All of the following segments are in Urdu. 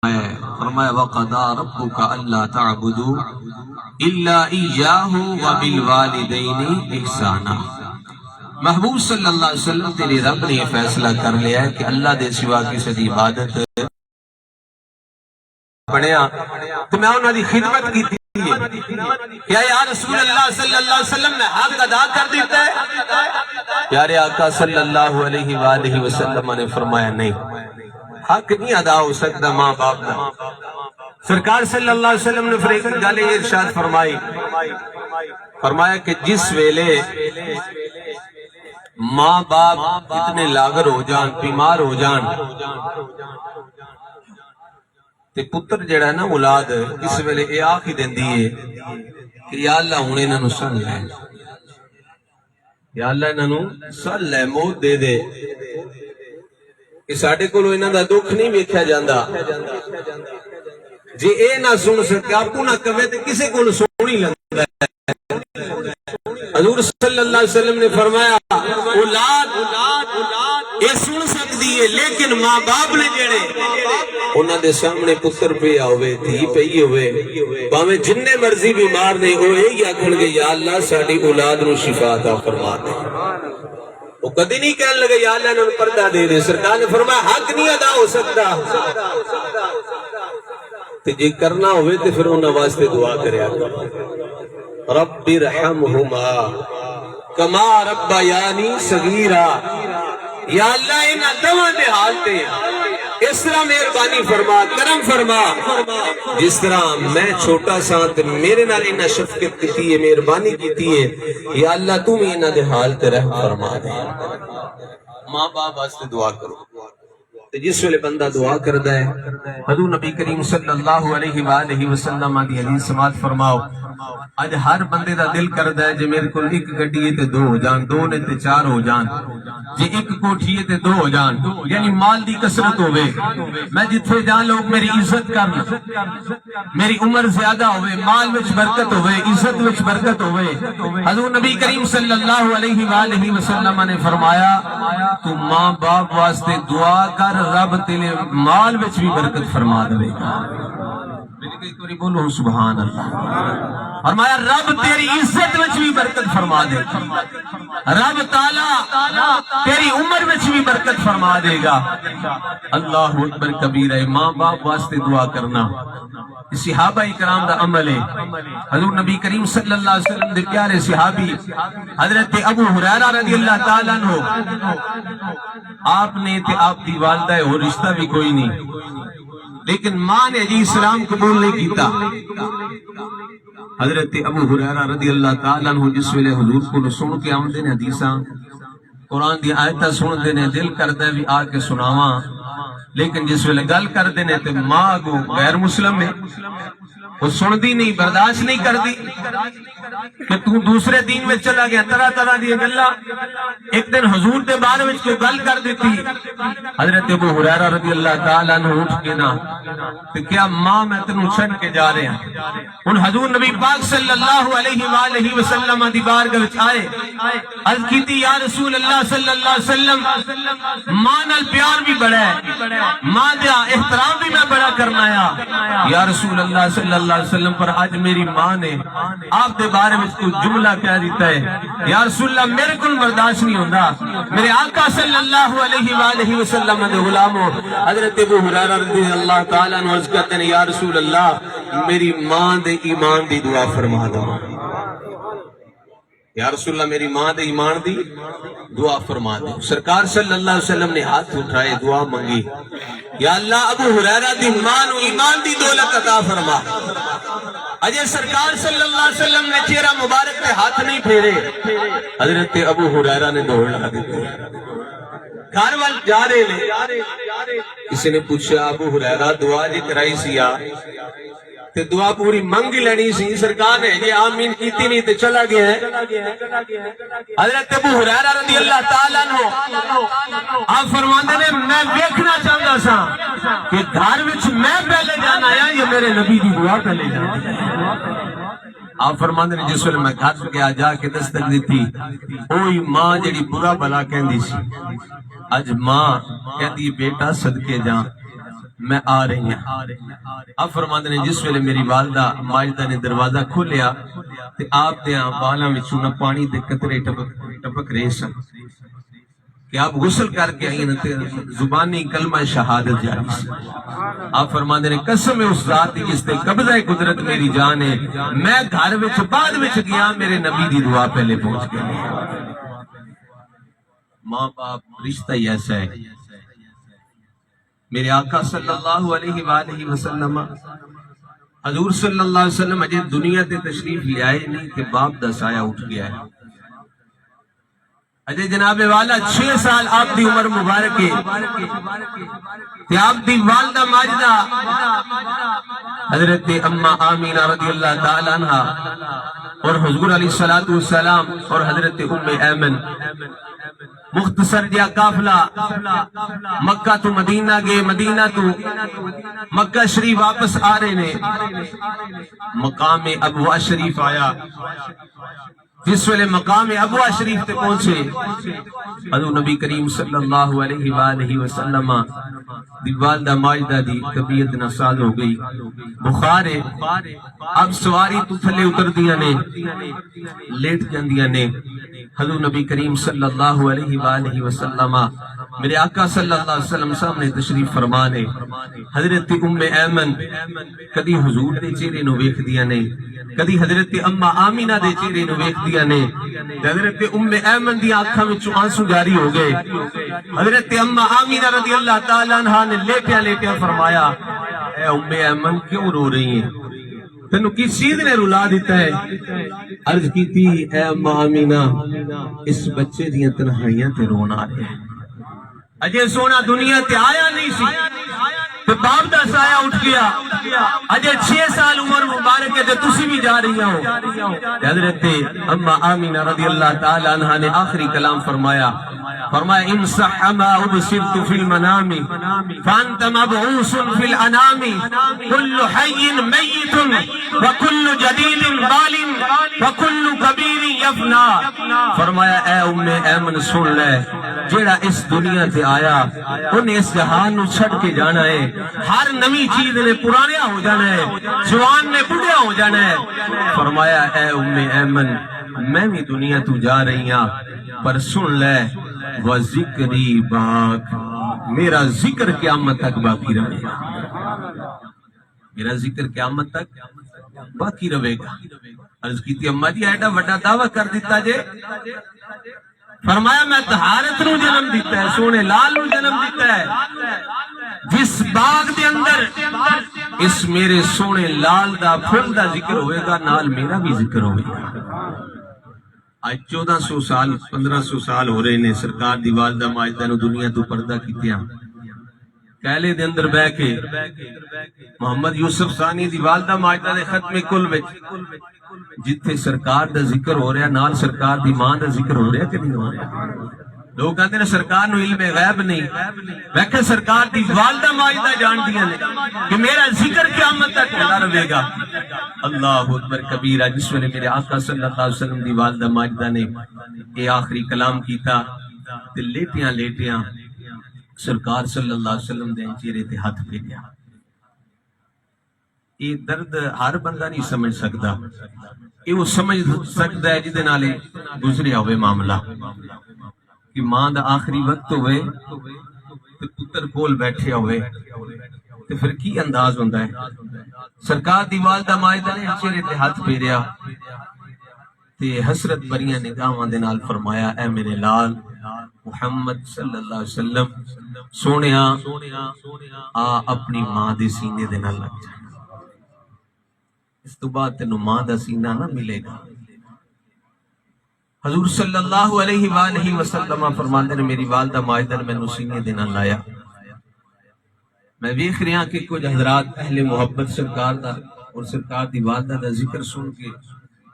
فرمایا وَقَضَى رَبُّكَ أَلَّا تَعْبُدُوا إِلَّا إِيَّاهُ وَبِالْوَالِدَيْنِ إِحْسَانًا۔ محبوب صلی اللہ علیہ وسلم تیرے رب نے یہ فیصلہ کر لیا ہے کہ اللہ دے سوا کسی دی عبادت پڑھیا تو میں انہوں نے خدمت کی تھی کیا یا رسول اللہ صلی اللہ علیہ وسلم نے حق ادا کر دیتا ہے؟ پیارے آقا صلی اللہ علیہ وآلہ وسلم نے فرمایا نہیں، حق نہیں ادا ہو سکتا ماں باپ کا۔ سرکار صلی اللہ علیہ وسلم نے فریق گالے یہ ارشاد فرمایا کہ جس ویلے ماں باپ اتنے لاغر ہو جان، بیمار ہو جان تے پتر جڑا ہے نا اولاد اس ویلے اے آخی دیندی ہے کہ یا اللہ ہوں انہاں نوں سن لے، یا اللہ انہاں نوں سن لے، موت دے دے کہ ساڈے کولوں انہاں دا دکھ نہیں ویکھیا جاندا۔ جے اے نہ سن سکے آپو نہ کہے تے کسے کول سونی لگدا ہے۔ حضور صلی اللہ علیہ وسلم نے فرمایا اولاد اے سن سکتی ہے لیکن ماں باپ نے جڑے انہاں دے سامنے پتر پیا ہوئے، دھی پئی ہوئے، باویں جننے مرضی بیمار نے وہ یہی آکھن گے یا اللہ ساڈی اولاد نو شفا عطا فرما دے۔ وہ کدی نہیں کہنے لگے یا اللہ انہوں نے پردہ دے دے۔ سرکار نے فرمایا حق نہیں ادا ہو سکتا تے جے کرنا ہوئے تے پھر انہاں واسطے دعا کریا کرو، رب ارحمہما کما ربیانی صغیرا، یا اللہ انہاں دوواں دے حال تے اس طرح مہربانی فرما، کرم فرما جس طرح میں چھوٹا سا تے میرے نال انہاں شفقت کیتی ہے، مہربانی کیتی ہے، یا اللہ تو بھی انہاں دے حال تے رحم فرما دے۔ ماں باپ واسطے دعا کرو تے جس ویلے بندہ دعا کردا ہے حضور نبی کریم صلی اللہ علیہ وآلہ وسلم دی حدیث سماعت فرماؤ، اج ہر بندے دا دل کردا ہے جے میرے کول ایک گڈی ہے تے دو ہو جان، دو نے تے چار ہو جان، جے ایک کوٹھی ہے تے دو ہو جان، یعنی مال دی کثرت ہوئے، میں جتھے جان لوگ میری عزت کرن، میری عمر زیادہ ہوئے، مال وچ برکت ہوئے، عزت وچ برکت ہوئے۔ حضور نبی کریم صلی اللہ علیہ وآلہ وسلم نے فرمایا تو ماں باپ واسطے دعا کر، رب تیرے مال وچ بھی برکت فرما دے گا۔ ایک باری بولو سبحان اللہ۔ فرمایا رب تیری عزت وچ بھی برکت فرما دے گا، رب تعالی تیری عمر وچ بھی برکت فرما دے گا۔ اللہ اکبر کبیرہ۔ ماں باپ واسطے دعا کرنا صحابہ کرام دا عمل ہے۔ حضور نبی کریم صلی اللہ علیہ وسلم دے پیارے صحابی حضرت ابو ہریرہ رضی اللہ تعالیٰ عنہ، آپ نے تے آپ دی والدہ ہے وہ رشتہ بھی کوئی نہیں، لیکن ماں نے جی اسلام قبول نہیں کیتا۔ حضرت ابو ہریرہ رضی اللہ تعالیٰ عنہ جس ویلے حضور کو سن کے آمدے نے حدیثاں قرآن دی آیتاں سن دے نے، دل کردا ہے بھی آ کے سناواں، لیکن جس ویلے گل کردے نے تے ماں کو غیر مسلم ہے، وہ سندی نہیں، برداشت نہیں کردی کہ تو دوسرے دین میں چلا گیا، طرح طرح دی گلاں۔ ایک دن حضور دے بارے وچ کوئی گل کر دیتی، حضرت ابو ہریرہ رضی اللہ تعالیٰ عنہ اٹھ کے نا کہ کیا ماں میں تینوں چھڈ کے جا رہے ہیں۔ ہن حضور نبی پاک صلی اللہ علیہ وآلہ وسلم دی بارگاہ وچ آئے، عرض کیتی یا رسول اللہ صلی اللہ علیہ وسلم ماں نال پیار بھی بڑا ہے، ماں دا احترام بھی میں بڑا کرنا ہے یا رسول اللہ صلی اللہ علیہ وسلم، پر آج میری ماں نے آپ دے بارے میں کوئی جملہ کہہ دیتا ہے یا رسول اللہ میرے کو برداشت نہیں ہوتا۔ میرے آقا صلی اللہ علیہ وآلہ وسلم دے غلاموں حضرت ابو ہریرہ رضی اللہ تعالیٰ عنہ عرض کرتے ہیں یا رسول اللہ میری ماں دے ایمان دی دعا فرما دو، یا رسول اللہ میری ماں دے ایمان دی دعا فرما دے۔ سرکار صلی اللہ علیہ وسلم نے ہاتھ اٹھائے، دعا منگی، یا اللہ ابو ہریرہ دی ماں نو ایمان دی دولت عطا فرما۔ اجے سرکار صلی اللہ علیہ وسلم نے چہرہ مبارک پہ ہاتھ نہیں پھیرے، حضرت ابو ہریرہ نے دوڑ لگا دی، گھر وال جا رہے نے، کسی نے پوچھا ابو ہریرہ دعا جی کرائی سیا تے دعا پوری منگ لینی سی، سرکار نے یہ آمین کیتی نہیں تے چلا گیا ہے۔ حضرت ابو ہریرہ رضی اللہ تعالیٰ عنہ آپ فرماندے نے میں دیکھنا چاہتا سا کہ گھر وچ میں پہلے جانا ہے یا میرے نبی دی دعا پہلے جانا ہے۔ آپ فرماندے نے جس ویلے میں گھر گیا جا کے دستک دیتی، اوہی ماں جڑی برا بلا کہندی سی، اج ماں کہندی بیٹا صدقے جا میں آ رہی ہوں. اب فرماتے نے جس ویلے میری والدہ ماجدہ نے دروازہ کھولیا تے آپ دے بالاں وچوں نہ پانی دے قطرے ٹپک رہے سن کہ آپ غسل کر کے آئی تے زبانی کلمہ شہادت جاری سی. آپ فرماتے نے قسم ہے اس ذات کی جس تے قبضہ قدرت میری جان ہے، میں گھر وچ بعد وچ گیا میرے نبی دی دعا پہلے پہنچ گئی. ماں باپ رشتہ ہی ایسا ہے. میرے آقا صلی اللہ علیہ وآلہ وسلم حضور صلی اللہ علیہ وسلم اجے دنیا تے تشریف لے آئے نہیں کہ باپ دا سایہ اٹھ گیا ہے. اجے جناب والا 6 سال آپ دی عمر مبارک ہے کہ آپ دی والدہ ماجدہ حضرت اما آمینہ رضی اللہ تعالیٰ عنہ اور حضور علیہ السلام اور حضرت ام ایمن مختصر جا قافلہ مکہ تو مدینہ گئے، مدینہ تو مکہ شریف واپس آ رہے نے. مقام ابوا شریف آیا. جس ویلے مقام ابوا شریف تے پہنچے حضور نبی کریم صلی اللہ علیہ وآلہ وسلم دی والدہ ماجدہ دی طبیعت ناساز ہو گئی، بخار ہے. اب سواری تو تھلے اتر دیا نے، لیٹ جاندیاں نے. حضور نبی کریم صلی اللہ علیہ وآلہ وسلم میرے آقا صلی اللہ علیہ وسلم سامنے تشریف فرمانے. حضرت ام ایمن کدی حضور دے چہرے نو ویکھ دیا نے، کدی حضرت اما آمینہ دے چہرے نو ویکھ دیا نے. حضرت ام ایمن دی آنکھاں وچوں آنسو جاری ہو گئے. حضرت اما آمینہ رضی اللہ تعالیٰ عنہ نے لیٹیا لیٹیا فرمایا اے ام ایمن کیوں رو رہی ہیں؟ تینوں کس چیز نے رلا دیتا ہے؟ عرض کی تھی اے اما آمینہ اس بچے دیاں تنہائیاں تے رون آ رہے ہیں. اجے سونا دنیا تے آیا نہیں سی تے باپ دا سایہ اٹھ گیا. اجے 6 سال عمر مبارک ہے تے تسی بھی جا رہی ہو. حضرت اما آمینہ رضی اللہ تعالی عنہا نے آخری کلام فرمایا ان صح ما ابصرت فی المنام فانت مبعوث فی الانام کل حی میت وکل جدید بال وکل کبیر یفنا. فرمایا اے ام ایمن سن لے، جیڑا اس دنیا تے آیا انہیں اس جہان نو چھڑ کے جانا ہے. ہر نمی چیز نے پرانیا ہو جانا ہے، جوان نے بڑھیا ہو جانا ہے. فرمایا اے ام ایمن میں بھی دنیا تو جا رہی ہاں پر سن لے وذکری باق، میرا ذکر قیامت تک باقی رہے گا. میرا ذکر قیامت تک باقی رہے گا. عرض کی تھی اماں جی ایڈا بڑا دعویٰ کر دیتا جے. فرمایا میں طہارت نو جنم دیتا ہے، سونے لال نو جنم دیتا ہے. جس باغ دے اندر اس میرے سونے لال دا پھول دا ذکر ہوئے گا نال میرا بھی ذکر ہوئے گا. آج 1400 سال 1500 سال ہو رہے نے سرکار دی والدہ ماجدہ نو دنیا تو پردہ کیتیاں. کہلے دے اندر بہ کے محمد یوسف ثانی دی والدہ ماجدہ دے ختم کل وچ جتھے سرکار دا ذکر ہو رہا نال سرکار دی ماں دا ذکر ہو رہا کہ نہیں ہو رہا. لوگ کہتے ہیں سرکار نو علم غیب نہیں، ویکھے سرکار دی والدہ ماجدہ جان دیا نے کہ میرا ذکر قیامت تک ہوتا رہے گا. اللہ اکبر کبیرہ. جس ویلے میرے آقا صلی اللہ علیہ وسلم دی والدہ ماجدہ نے یہ آخری کلام کیتا تے لیٹیاں لیٹیاں سرکار صلی اللہ علیہ وسلم دے چہرے تے ہاتھ پھیریا. یہ درد ہر بندہ نہیں سمجھ سکتا، یہ وہ سمجھ سکتا ہے جدے نالے گزریا ہوئے معاملہ کہ ماں دا آخری وقت ہوئے تے پتر کول بیٹھے ہوئے تے پھر کی انداز ہوندہ ہے. سرکار دی والدہ ماجدہ نے چہرے تے ہاتھ پھیریا تے حسرت بریاں نگاہاں دے نال فرمایا اے میرے لال محمد صلی اللہ علیہ وسلم سونیا آ اپنی ماں دے سینے دے نال لگ جا. اس تو بعد تینوں ماں دا سینہ نہ ملے گا. حضور صلی اللہ علیہ وآلہ وسلم فرماندے نے میری والدہ ماجدہ نے مینوں سینے دے نال لایا. میں ویکھ رہا کہ کچھ حضرات اہل محبت سرکار دا اور سرکار دی والدہ دا ذکر سن کے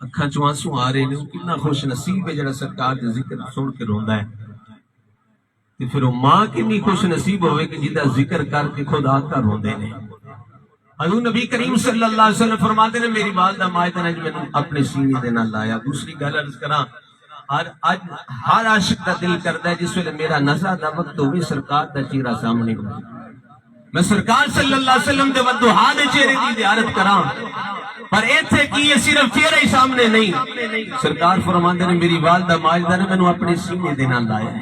اکھاں چوں آنسو آ رہے نے. کتنا خوش نصیب ہے جڑا سرکار دا ذکر سن کے روندا ہے. تے پھر وہ ماں کتنی خوش نصیب ہوئے کہ جدا ذکر کر کے خود آقا روندے نے. حضور نبی کریم صلی اللہ علیہ وسلم فرماتے نے میری والدہ ماجدہ نے میں اپنے سینے دے نال لایا. دوسری گل عرض کراں ہر عاشق دا دل کردا ہے جس ویلے میرا نظر دا وقت ہوئے سرکار دا چہرہ سامنے ہو. میں سرکار صلی اللہ علیہ وسلم دے ودوہا دے چہرے دی زیارت کراں پر ایتھے کی یہ صرف چہرہ ہی سامنے نہیں، سرکار فرماندے نے میری والدہ ماجدہ نے مینوں اپنے سینے دے نال لایا ہے،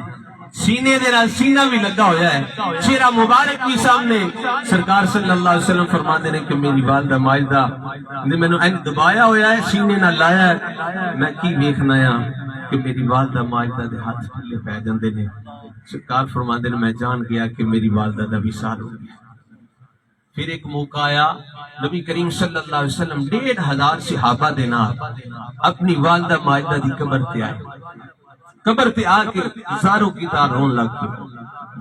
سینے دے نال سینہ بھی لگا ہویا ہے، چہرہ مبارک بھی سامنے۔ سرکار صلی اللہ علیہ وسلم فرماندے نے کہ میری والدہ ماجدہ نے مینوں این دبایا ہویا ہے، سینے نال لایا ہے، میں کی ویکھنا ہے کہ میری والدہ ماجدہ دے ہاتھ ٹھلے پے جاندے نے۔ سرکار فرماندے نے میں جان گیا کہ میری والدہ دا وصال ہو گیا۔ پھر ایک موقع آیا، نبی کریم صلی اللہ علیہ وسلم 1500 صحابہ دے نال اپنی والدہ ماجدہ دی قبر تے آئے، قبر تے آ کے زاروں کی طرح رون لگ گئے،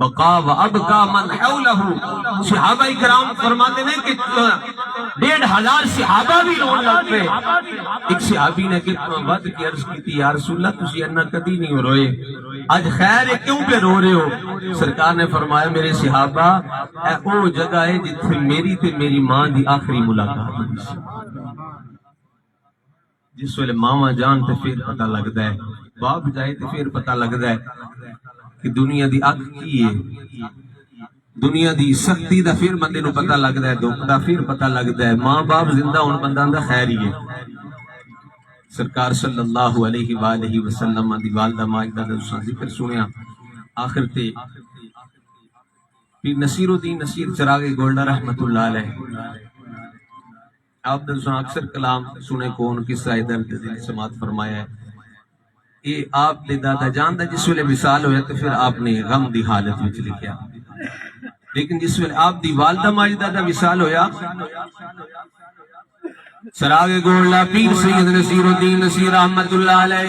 بقا و ابقا من حولہ، صحابہ کرام فرماتے ہیں کہ 1500 صحابہ بھی رون لگ پے۔ ایک صحابی نے ود کی عرض کی تھی، یا رسول اللہ تسی انہا کدی نہیں روئے، آج خیر ہے کیوں پہ رو رہے ہو؟ سرکار نے فرمایا میرے صحابہ اے او جگہ ہے جتھے میری تے میری ماں دی آخری ملاقات ہوئی، جس ویلے ماما جان تے پھر پتہ لگدا ہے، باپ جائے تے پھر پتہ لگدا ہے کہ دنیا دی اگ کی ہے، دنیا دی سختی دا پھر بندے نو پتہ لگدا ہے، دکھ دا پھر پتہ لگدا ہے، ماں باپ زندہ ہون بندہ دا خیر ہی ہے۔ سرکار صلی اللہ علیہ وآلہ وسلم دی والدہ ماجدہ دا ذکر سنیا، آخر تے پھر نصیر الدین نصیر چراغ گولڈا رحمت اللہ علیہ آپ نے اکثر کلام سنے کون قصہ درد دل سماعت فرمایا ہے، یہ آپ نے دادا جان دا جس ویلے وصال ہویا تو پھر آپ نے غم دی حالت وچ لکھیا، لیکن جس ویلے آپ دی والدہ ماجدہ دا وصال ہویا، چراغ گولڈا پیر سید نصیر الدین نصیر رحمت اللہ علیہ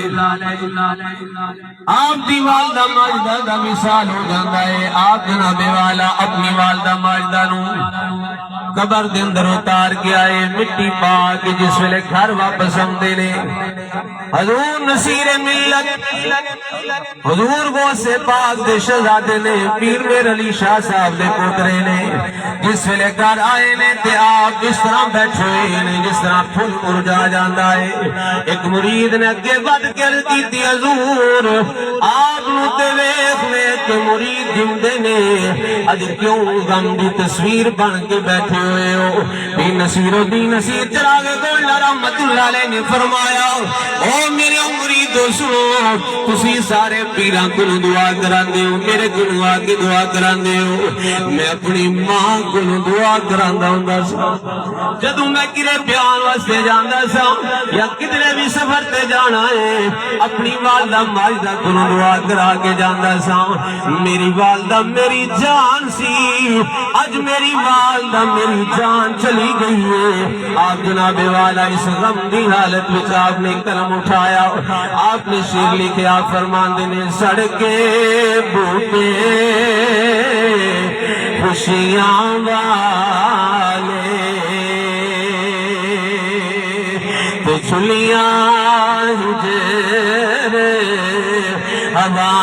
آپ دی والدہ ماجدہ دا وصال ہو جاندہ ہے، آپ جناب والا اپنی والدہ ماجدہ نو قبر دے اندر اتار کے آئے، مٹی پا کے جس ویلے گھر واپس آندے نے، حضور نصیر ملت حضور غوث پاک دے شہزادے نے، پیر میر علی شاہ صاحب دے پوترے نے، جس ویلے گھر آئے نے تے آپ اس طرح بیٹھے ہوئے نے جس طرح پھول مرجا جاندا ہے۔ ایک مرید نے اگے بد کے عرض کیتی، حضور آپ نو تے ویکھنے کہ مرید جمدے نے، اج کیوں غم دی تصویر بن کے بیٹھے ہوئے ہو؟ پیر نصیر الدین نصیر چراغ گولڈا رحمت اللہ علیہ نے فرمایا، او میرے مریدو سنو، تسی سارے پیران کو دعا کراندے ہو، میرے کو آگے دعا کراندے ہو، میں اپنی ماں کو دعا کراندہ ہوں سا، جدوں میں کرے بیان واسطے جاندہ سا یا کتنے بھی سفر تے جانا ہے، اپنی والدہ ماجدہ کو دعا کرا کے جاندہ سا، میری والدہ میری جان سی، آج میری والدہ میری جان چلی گئی ہے۔ آپ جناب والا اس غم دی حالت میں آپ نے قلم اٹھایا، آپ نے شیر لکھے، آپ فرمان دینے، سڑکے بوٹے خوشیاں والے تو چلیاں جیرے ہوا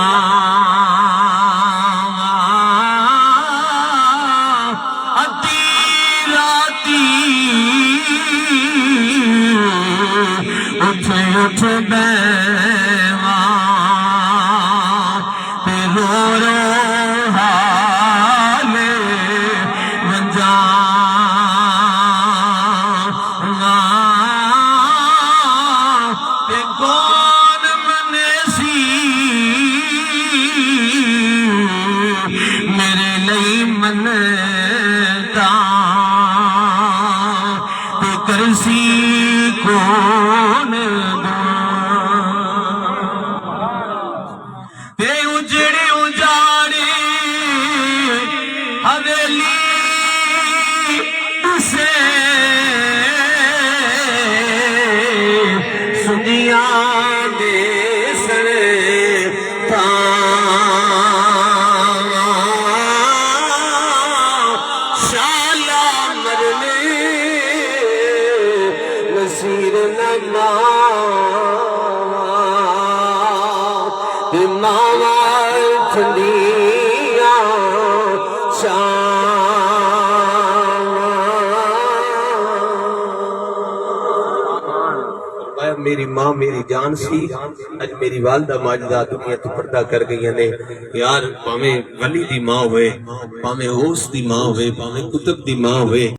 اٹھ بیوان تے رو رو حال منجانا تے کون منسی میرے لئی منتا تے کرسی کون میری ماں میری جان سی اج میری والدہ ماجدہ دنیا تو پردہ کر گئی نے یار پاویں ولی دی ماں ہوئے پاویں اوس دی ماں ہوئے پاویں کتب دی ماں ہوئے